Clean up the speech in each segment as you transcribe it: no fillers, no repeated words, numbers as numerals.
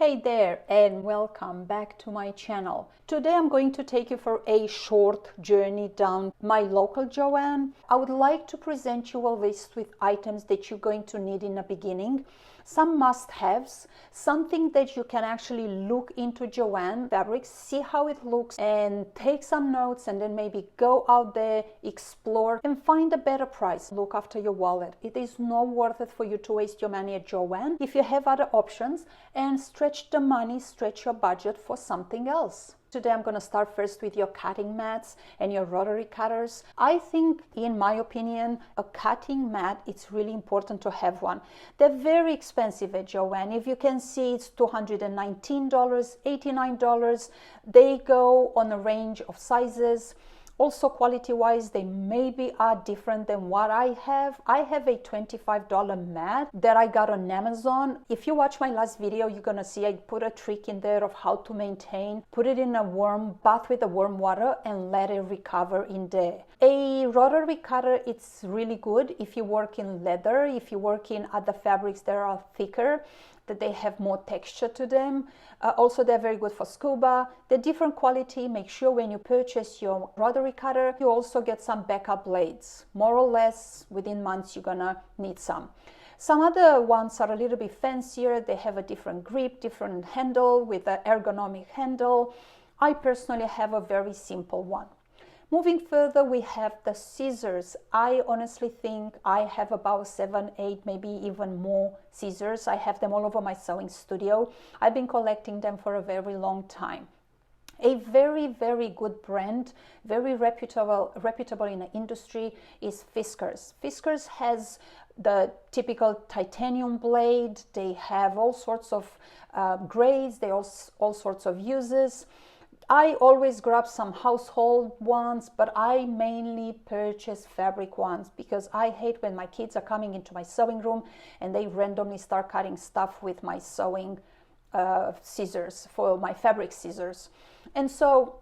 Hey there and welcome back to my channel. Today I'm going to take you for a short journey down my local Joann. I would like to present you a list with items that you're going to need in the beginning. Some must-haves, something that you can actually look into Joann fabrics, see how it looks and take some notes, and then maybe go out there, explore and find a better price. Look after your wallet. It is not worth it for you to waste your money at Joann if you have other options, and stretch the money, stretch your budget for something else. Today I'm going to start first with your cutting mats and your rotary cutters. I think, in my opinion, a cutting mat, it's really important to have one. They're very expensive at Joann. If you can see, it's $219, $89. They go on a range of sizes. Also, quality-wise, they maybe are different than what I have. I have a $25 mat that I got on Amazon. If you watch my last video, you're gonna see I put a trick in there of how to maintain. Put it in a warm bath with the warm water and let it recover in there. A rotary cutter, it's really good if you work in leather, if you work in other fabrics that are thicker, that they have more texture to them. Also, they're very good for scuba. They're different quality. Make sure when you purchase your rotary cutter, you also get some backup blades. More or less, within months, you're gonna need some. Some other ones are a little bit fancier. They have a different grip, different handle with an ergonomic handle. I personally have a very simple one. Moving further, we have the scissors. I honestly think I have about 7, 8, maybe even more scissors. I have them all over my sewing studio. I've been collecting them for a very long time. A very, very good brand, very reputable in the industry is Fiskars. Fiskars has the typical titanium blade. They have all sorts of grades. They all sorts of uses. I always grab some household ones, but I mainly purchase fabric ones because I hate when my kids are coming into my sewing room and they randomly start cutting stuff with my sewing scissors, for my fabric scissors. And so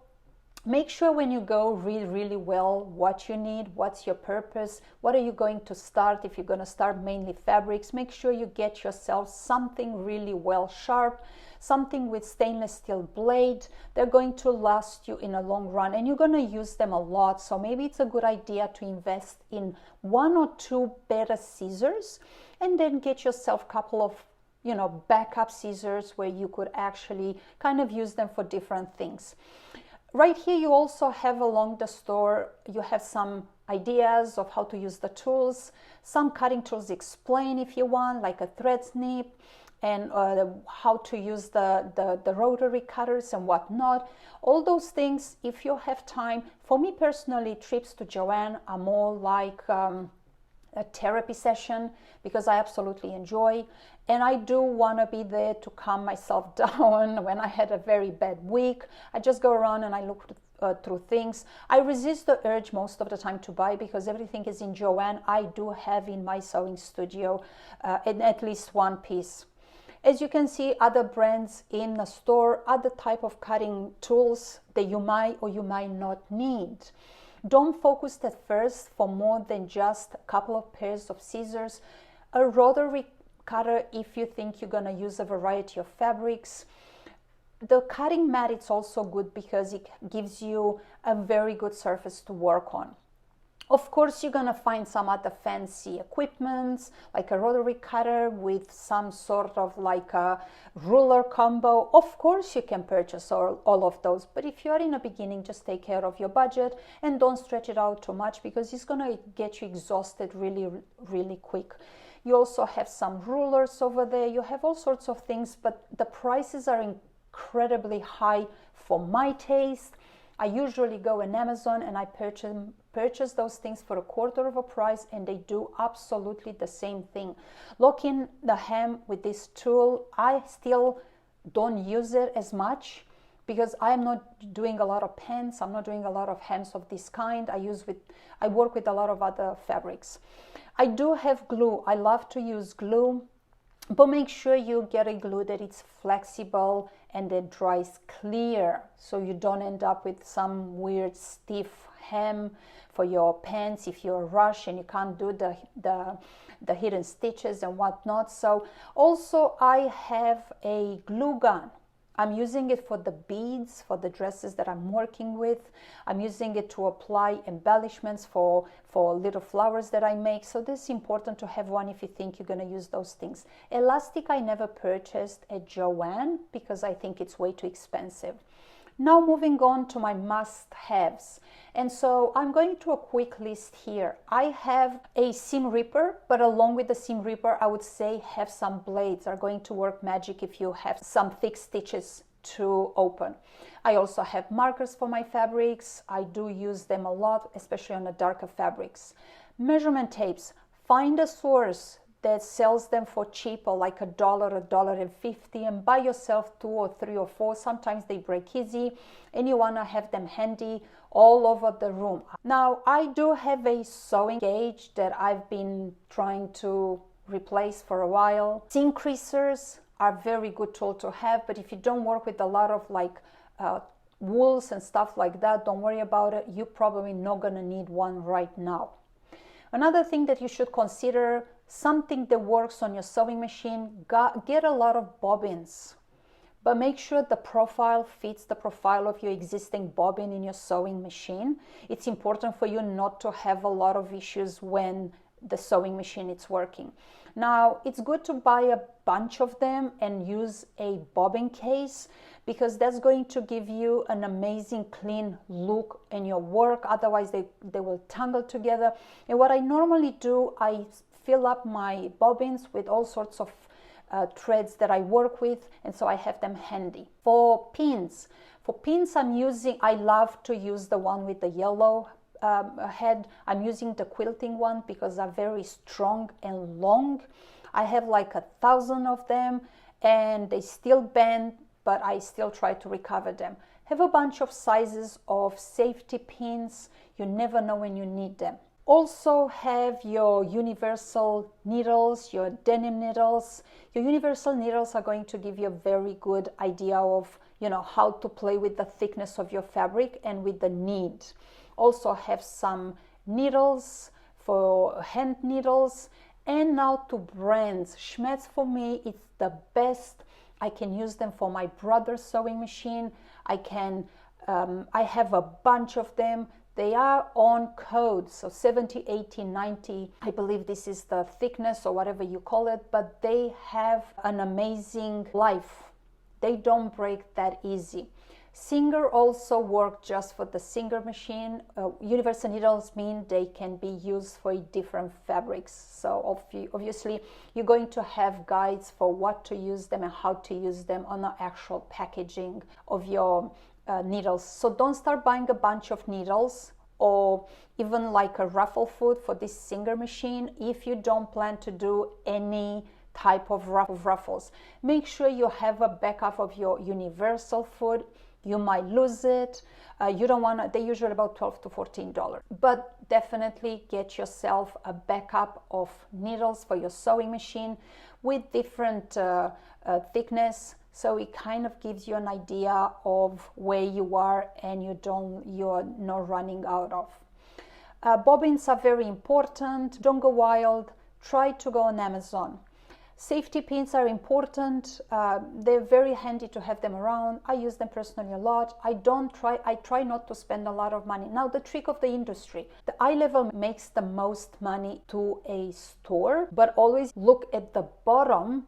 make sure when you go, read really well what you need, what's your purpose, what are you going to start. If you're going to start mainly fabrics, make sure you get yourself something really well sharp, something with stainless steel blade. They're going to last you in a long run and you're going to use them a lot. So maybe it's a good idea to invest in 1 or 2 better scissors and then get yourself a couple of backup scissors where you could actually kind of use them for different things. Right here, you also have along the store, you have some ideas of how to use the tools. Some cutting tools explain if you want, like a thread snip, and how to use the rotary cutters and whatnot. All those things, if you have time. For me personally, trips to Joann are more like a therapy session because I absolutely enjoy, and I do want to be there to calm myself down when I had a very bad week. I just go around and I look through things. I resist the urge most of the time to buy because everything is in Joann. I do have in my sewing studio at least one piece. As you can see, other brands in the store, other type of cutting tools that you might or you might not need. Don't focus at first for more than just a couple of pairs of scissors. A rotary cutter if you think you're going to use a variety of fabrics. The cutting mat, it's also good because it gives you a very good surface to work on. Of course, you're going to find some other fancy equipment, like a rotary cutter with some sort of like a ruler combo. Of course, you can purchase all of those. But if you're in the beginning, just take care of your budget and don't stretch it out too much because it's going to get you exhausted really, really quick. You also have some rulers over there. You have all sorts of things, but the prices are incredibly high for my taste. I usually go on Amazon and I purchase those things for a quarter of a price, and they do absolutely the same thing. Locking the hem with this tool, I still don't use it as much because I'm not doing a lot of pants. I'm not doing a lot of hems of this kind. I work with a lot of other fabrics. I do have glue. I love to use glue. But make sure you get a glue that it's flexible and that dries clear, so you don't end up with some weird stiff hem for your pants if you're rushed and you can't do the hidden stitches and whatnot. So also I have a glue gun. I'm using it for the beads, for the dresses that I'm working with. I'm using it to apply embellishments for little flowers that I make. So this is important to have one if you think you're going to use those things. Elastic I never purchased at Joann because I think it's way too expensive. Now moving on to my must-haves. And so I'm going to a quick list here. I have a seam ripper, but along with the seam ripper, I would say have some blades. Are going to work magic if you have some thick stitches to open. I also have markers for my fabrics. I do use them a lot, especially on the darker fabrics. Measurement tapes. Find a source that sells them for cheaper, like $1, $1.50, and buy yourself 2 or 3 or 4. Sometimes they break easy and you want to have them handy all over the room. Now I do have a sewing gauge that I've been trying to replace for a while. Seam creasers are a very good tool to have, but if you don't work with a lot of like wools and stuff like that, don't worry about it. You're probably not going to need one right now. Another thing that you should consider, something that works on your sewing machine, get a lot of bobbins, but make sure the profile fits the profile of your existing bobbin in your sewing machine. It's important for you not to have a lot of issues when the sewing machine is working. Now, it's good to buy a bunch of them and use a bobbin case because that's going to give you an amazing clean look in your work. Otherwise, they will tangle together. And what I normally do, I fill up my bobbins with all sorts of threads that I work with, and so I have them handy. For pins I love to use the one with the yellow head. I'm using the quilting one because they're very strong and long. I have like 1,000 of them and they still bend, but I still try to recover them. Have a bunch of sizes of safety pins. You never know when you need them. Also have your universal needles, your denim needles. Your universal needles are going to give you a very good idea of, how to play with the thickness of your fabric and with the need. Also have some needles for hand needles. And now to brands. Schmetz for me, it's the best. I can use them for my brother's sewing machine. I have a bunch of them. They are on code, so 70, 80, 90. I believe this is the thickness or whatever you call it, but they have an amazing life. They don't break that easy. Singer also work just for the Singer machine. Universal needles mean they can be used for different fabrics. So obviously you're going to have guides for what to use them and how to use them on the actual packaging of your needles. So don't start buying a bunch of needles or even like a ruffle foot for this Singer machine if you don't plan to do any type of ruffles. Make sure you have a backup of your universal foot. You might lose it. You don't want to, they're usually about $12 to $14. But definitely get yourself a backup of needles for your sewing machine with different thickness. So it kind of gives you an idea of where you are and you're not running out of. Bobbins are very important. Don't go wild. Try to go on Amazon. Safety pins are important. They're very handy to have them around. I use them personally a lot. I try not to spend a lot of money. Now, the trick of the industry, the eye level makes the most money to a store, but always look at the bottom.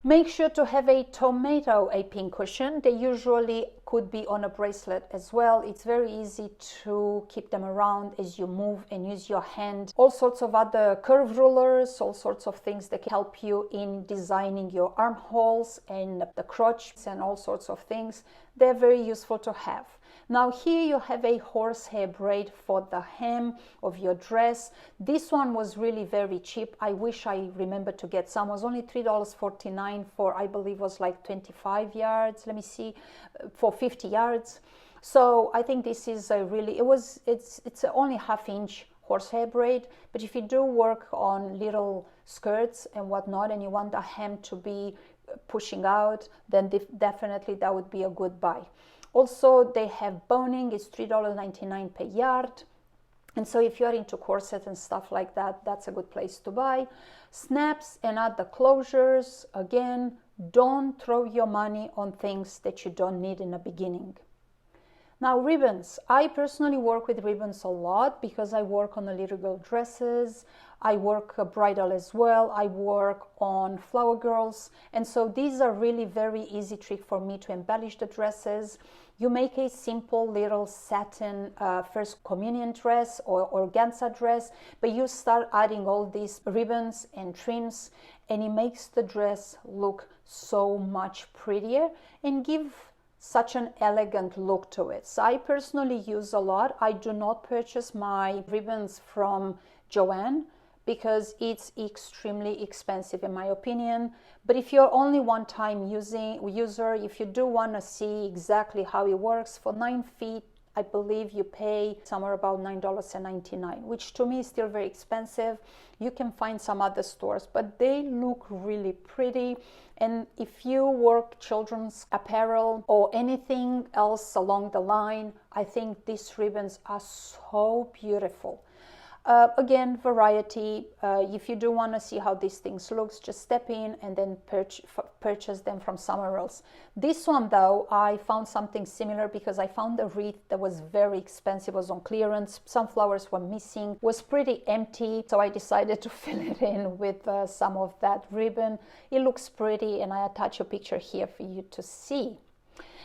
Make sure to have a pin cushion. They usually could be on a bracelet as well. It's very easy to keep them around as you move and use your hand. All sorts of other curve rulers, all sorts of things that can help you in designing your armholes and the crotch and all sorts of things. They're very useful to have. Now here you have a horsehair braid for the hem of your dress. This one was really very cheap. I wish I remembered to get some. It was only $3.49 for, I believe, was like 25 yards. Let me see, for 50 yards. So I think this is a really, it's only 1/2 inch horsehair braid. But if you do work on little skirts and whatnot, and you want the hem to be pushing out, then definitely that would be a good buy. Also, they have boning. It's $3.99 per yard. And so if you're into corsets and stuff like that, that's a good place to buy. Snaps and other closures. Again, don't throw your money on things that you don't need in the beginning. Now, ribbons. I personally work with ribbons a lot because I work on the little girl dresses. I work bridal as well. I work on flower girls. And so these are really very easy trick for me to embellish the dresses. You make a simple little satin first communion dress or organza dress, but you start adding all these ribbons and trims, and it makes the dress look so much prettier and give such an elegant look to it. So I personally use a lot. I do not purchase my ribbons from Joann because it's extremely expensive in my opinion. But if you're only one-time user, if you do want to see exactly how it works, for 9 feet, I believe you pay somewhere about $9.99, which to me is still very expensive. You can find some other stores, but they look really pretty. And if you work children's apparel or anything else along the line, I think these ribbons are so beautiful. Again, variety. If you do want to see how these things looks, just step in and then purchase them from somewhere else. This one though, I found something similar because I found a wreath that was very expensive, was on clearance. Some flowers were missing, was pretty empty, so I decided to fill it in with some of that ribbon. It looks pretty, and I attach a picture here for you to see.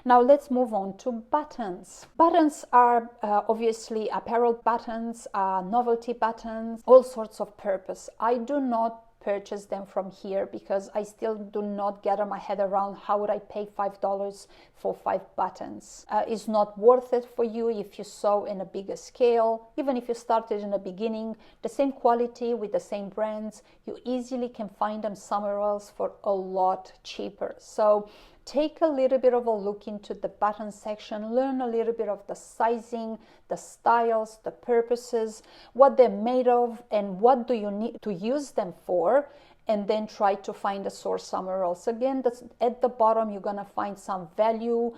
Now let's move on to buttons. Buttons are obviously apparel buttons, novelty buttons, all sorts of purpose. I do not purchase them from here because I still do not get my head around how would I pay $5 for 5 buttons. It's not worth it for you if you sew in a bigger scale. Even if you started in the beginning, the same quality with the same brands, you easily can find them somewhere else for a lot cheaper. So take a little bit of a look into the button section, learn a little bit of the sizing, the styles, the purposes, what they're made of, and what do you need to use them for, and then try to find a source somewhere else. Again, that's at the bottom, you're gonna find some value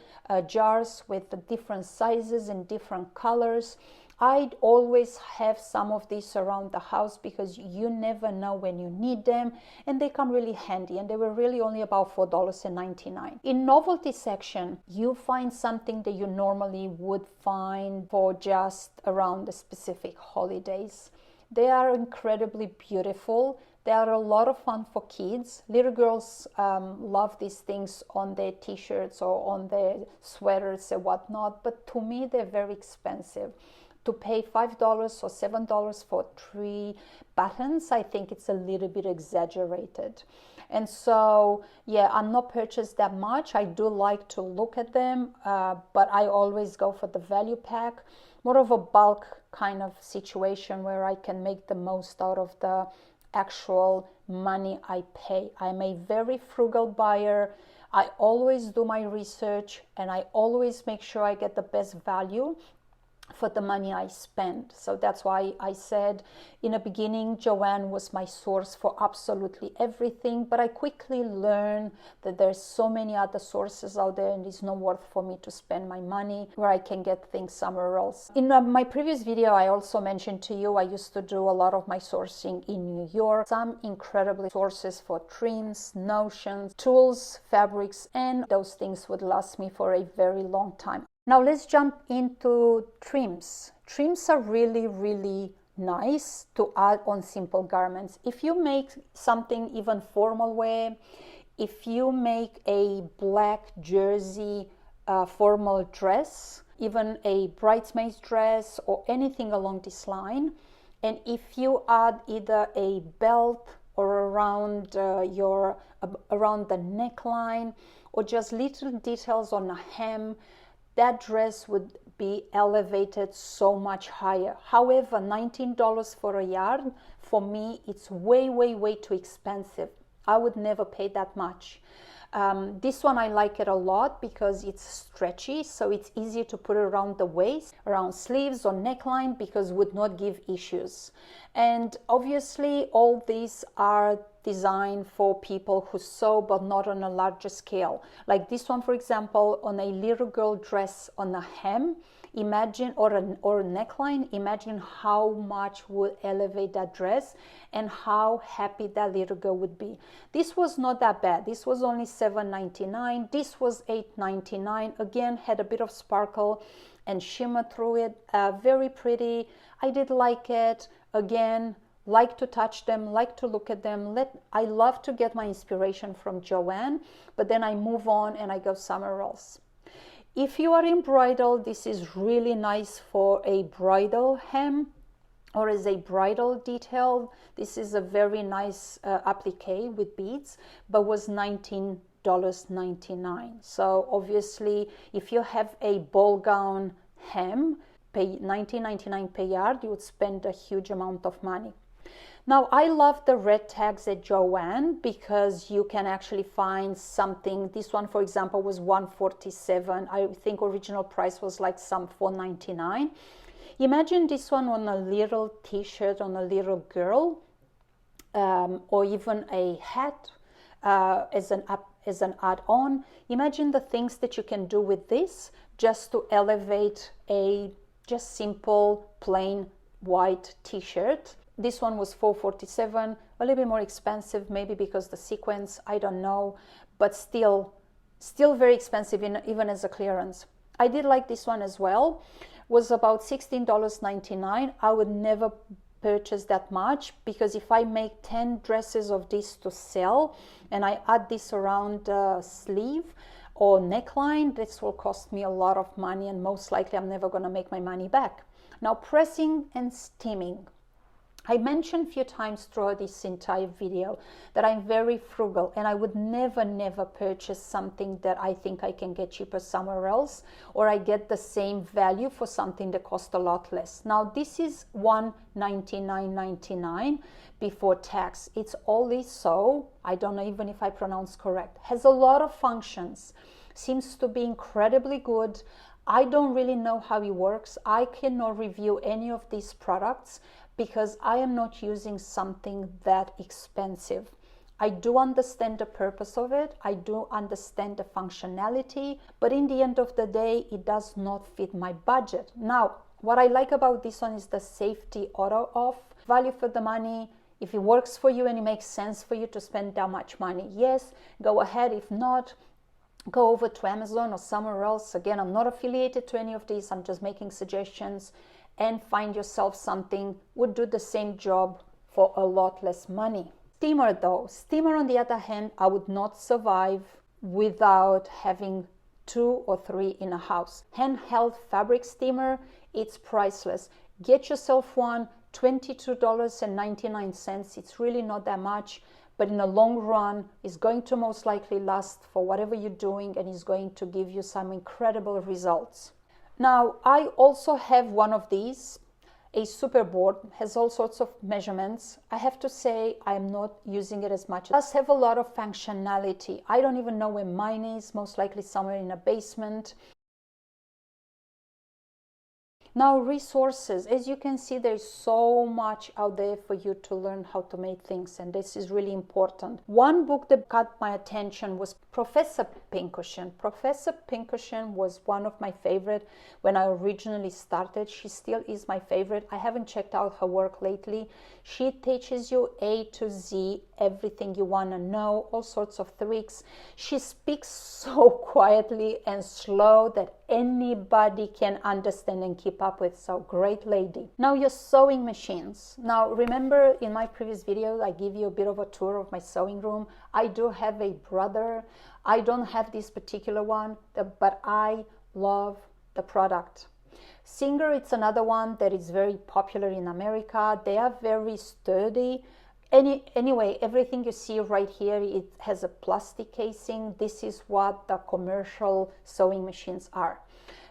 jars with the different sizes and different colors. I'd always have some of these around the house because you never know when you need them, and they come really handy, and they were really only about $4.99. In novelty section, you find something that you normally would find for just around the specific holidays. They are incredibly beautiful. They are a lot of fun for kids. Little girls love these things on their t-shirts or on their sweaters and whatnot, but to me, they're very expensive. To pay $5 or $7 for 3 buttons, I think it's a little bit exaggerated. And so, yeah, I'm not purchased that much. I do like to look at them, but I always go for the value pack, more of a bulk kind of situation where I can make the most out of the actual money I pay. I'm a very frugal buyer. I always do my research, and I always make sure I get the best value for the money I spend. So that's why I said in the beginning, Joann was my source for absolutely everything, but I quickly learned that there's so many other sources out there, and it's not worth for me to spend my money where I can get things somewhere else. In my previous video, I also mentioned to you, I used to do a lot of my sourcing in New York. Some incredible sources for trims, notions, tools, fabrics, and those things would last me for a very long time. Now let's jump into trims. Trims are really, really nice to add on simple garments. If you make something even formal wear, if you make a black jersey formal dress, even a bridesmaid's dress or anything along this line, and if you add either a belt or around around the neckline, or just little details on a hem, that dress would be elevated so much higher. However, $19 for a yard, for me, it's way, way, way too expensive. I would never pay that much. This one I like it a lot because it's stretchy, so it's easy to put around the waist, around sleeves or neckline, because would not give issues. And obviously all these are designed for people who sew, but not on a larger scale. Like this one, for example, on a little girl dress on a hem, imagine, or a neckline, imagine how much would elevate that dress and how happy that little girl would be. This was not that bad. This was only $7.99. This was $8.99. Again, had a bit of sparkle and shimmer through it. Very pretty. I did like it. Again, like to touch them, like to look at them. I love to get my inspiration from Joann, but then I move on and I go somewhere else. If you are in bridal, this is really nice for a bridal hem or as a bridal detail. This is a very nice applique with beads, but was $19.99. So obviously, if you have a ball gown hem, pay $19.99 per yard, you would spend a huge amount of money. Now, I love the red tags at Joann because you can actually find something. This one, for example, was $147. I think original price was like some $4.99. Imagine this one on a little t-shirt on a little girl, or even a hat as an add-on. Imagine the things that you can do with this just to elevate a just simple plain white t-shirt. This one was $4.47, a little bit more expensive, maybe because the sequence, I don't know, but still very expensive even as a clearance. I did like this one as well. Was about $16.99. I would never purchase that much, because if I make 10 dresses of this to sell and I add this around the sleeve or neckline, this will cost me a lot of money, and most likely I'm never going to make my money back. Now, pressing and steaming. I mentioned a few times throughout this entire video that I'm very frugal, and I would never purchase something that I think I can get cheaper somewhere else, or I get the same value for something that costs a lot less. Now, this is $199.99 before tax. It's Olly Sew. I don't know even if I pronounce correct. Has a lot of functions. Seems to be incredibly good. I don't really know how it works. I cannot review any of these products because I am not using something that expensive. I do understand the purpose of it. I do understand the functionality, but in the end of the day, it does not fit my budget. Now, what I like about this one is the safety auto off. Value for the money. If it works for you and it makes sense for you to spend that much money, yes, go ahead. If not, go over to Amazon or somewhere else. Again, I'm not affiliated to any of these. I'm just making suggestions, and find yourself something would do the same job for a lot less money. Steamer though. Steamer on the other hand, I would not survive without having 2 or 3 in a house. Handheld fabric steamer, it's priceless. Get yourself one, $22.99. It's really not that much, but in the long run, it's going to most likely last for whatever you're doing, and it's going to give you some incredible results. Now, I also have one of these, a Superboard, has all sorts of measurements. I have to say I'm not using it as much. It does have a lot of functionality. I don't even know where mine is, most likely somewhere in a basement. Now, resources. As you can see, there's so much out there for you to learn how to make things, and this is really important. One book that caught my attention was Professor Pincushion. Professor Pincushion was one of my favorite when I originally started. She still is my favorite. I haven't checked out her work lately. She teaches you A to Z, everything you want to know, all sorts of tricks. She speaks so quietly and slow that anybody can understand and keep up with. So great lady. Now, your sewing machines. Now, remember in my previous video I give you a bit of a tour of my sewing room. I do have a Brother. I don't have this particular one, but I love the product. Singer, it's another one that is very popular in America. They are very sturdy. Anyway, everything you see right here, it has a plastic casing. This is what the commercial sewing machines are.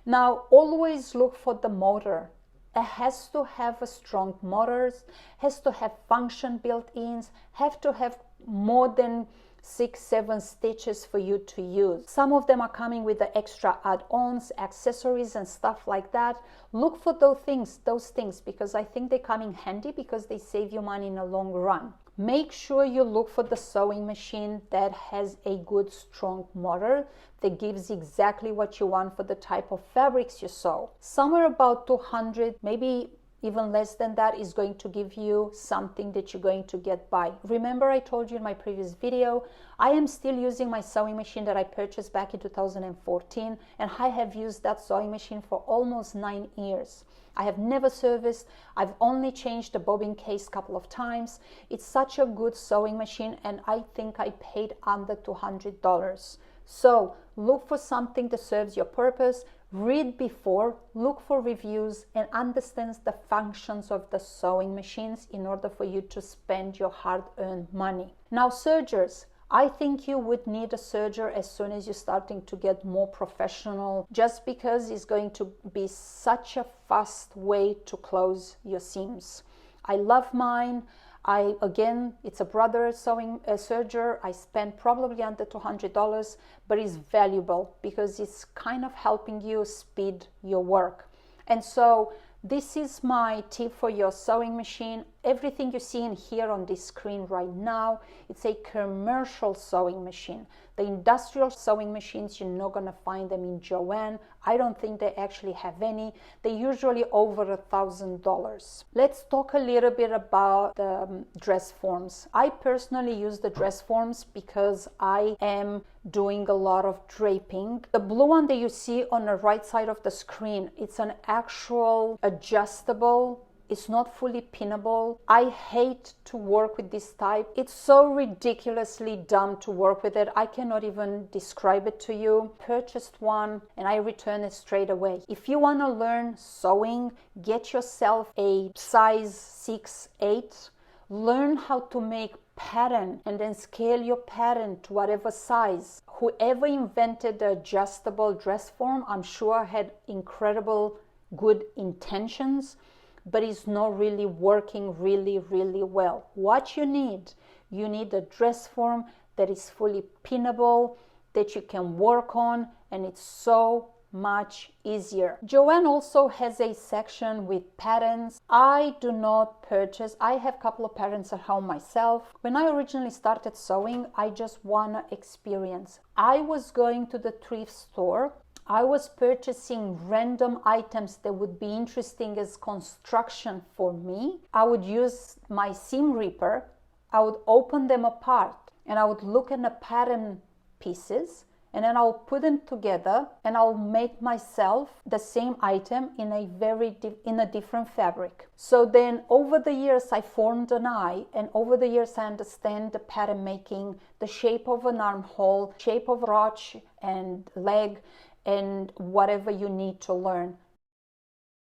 Now, always look for the motor. It has to have a strong motor, has to have function built in, have to have more than 6, 7 stitches for you to use. Some of them are coming with the extra add-ons, accessories and stuff like that. Look for those things, because I think they come in handy because they save you money in the long run. Make sure you look for the sewing machine that has a good strong motor that gives exactly what you want for the type of fabrics you sew. Somewhere about 200, maybe even less than that, is going to give you something that you're going to get by. Remember, I told you in my previous video, I am still using my sewing machine that I purchased back in 2014, and I have used that sewing machine for almost 9 years. I have never serviced. I've only changed the bobbin case a couple of times. It's such a good sewing machine, and I think I paid under $200. So look for something that serves your purpose. Read before, look for reviews, and understand the functions of the sewing machines in order for you to spend your hard-earned money. Now, sergers. I think you would need a serger as soon as you're starting to get more professional, just because it's going to be such a fast way to close your seams. I love mine. Again, it's a brother sewing serger. I spent probably under $200, but it's valuable because it's kind of helping you speed your work. And so this is my tip for your sewing machine. Everything you see in here on this screen right now, it's a commercial sewing machine. The industrial sewing machines, you're not going to find them in Joann. I don't think they actually have any. They're usually over $1,000. Let's talk a little bit about the dress forms. I personally use the dress forms because I am doing a lot of draping. The blue one that you see on the right side of the screen, it's an actual adjustable. It's not fully pinnable. I hate to work with this type. It's so ridiculously dumb to work with it. I cannot even describe it to you. Purchased one and I returned it straight away. If you want to learn sewing, get yourself a size 6, 8. Learn how to make pattern and then scale your pattern to whatever size. Whoever invented the adjustable dress form, I'm sure had incredible good intentions, but it's not really working really well. What you need a dress form that is fully pinnable, that you can work on, and it's so much easier. Joann also has a section with patterns. I do not purchase. I have a couple of patterns at home myself. When I originally started sewing, I just wanna experience. I was going to the thrift store. I was purchasing random items that would be interesting as construction for me. I would use my seam ripper. I would open them apart and I would look at the pattern pieces, and then I'll put them together and I'll make myself the same item in a different fabric. So then over the years I formed an eye, and over the years I understand the pattern making, the shape of an armhole, shape of crotch and leg, and whatever you need to learn.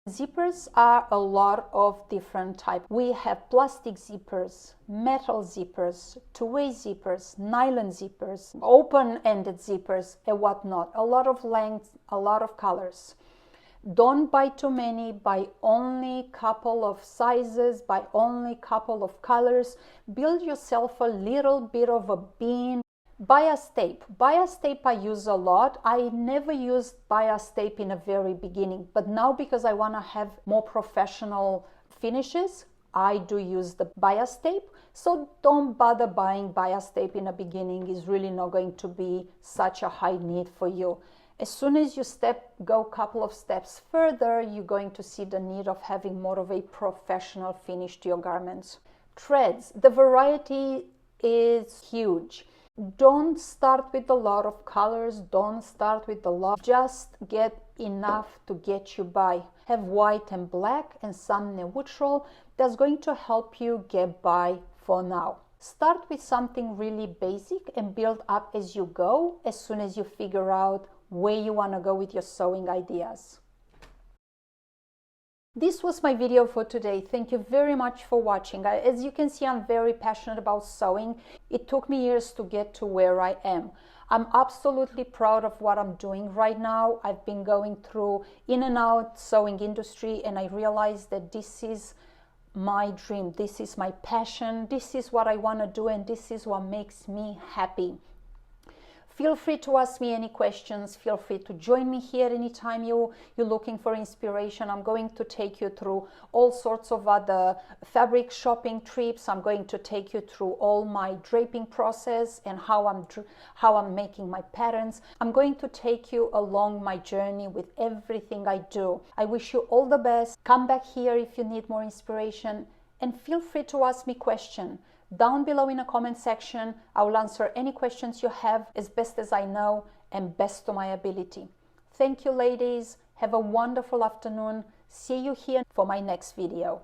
Zippers are a lot of different types. We have plastic zippers, metal zippers, two-way zippers, nylon zippers, open-ended zippers, and whatnot. A lot of length, a lot of colors. Don't buy too many, buy only couple of sizes, buy only couple of colors. Build yourself a little bit of a bean. Bias tape. Bias tape I use a lot. I never used bias tape in the very beginning, but now because I want to have more professional finishes, I do use the bias tape. So don't bother buying bias tape in the beginning. It's really not going to be such a high need for you. As soon as you go a couple of steps further, you're going to see the need of having more of a professional finish to your garments. Threads. The variety is huge. Don't start with a lot of colors. Don't start with a lot. Just get enough to get you by. Have white and black and some neutral. That's going to help you get by for now. Start with something really basic and build up as you go, as soon as you figure out where you want to go with your sewing ideas. This was my video for today. Thank you very much for watching. As you can see, I'm very passionate about sewing. It took me years to get to where I am. I'm absolutely proud of what I'm doing right now. I've been going through in and out sewing industry, and I realized that this is my dream. This is my passion. This is what I want to do, and this is what makes me happy. Feel free to ask me any questions. Feel free to join me here anytime you're looking for inspiration. I'm going to take you through all sorts of other fabric shopping trips. I'm going to take you through all my draping process and how I'm making my patterns. I'm going to take you along my journey with everything I do. I wish you all the best. Come back here if you need more inspiration, and feel free to ask me questions. Down below in the comment section, I will answer any questions you have as best as I know and best to my ability. Thank you, ladies. Have a wonderful afternoon. See you here for my next video.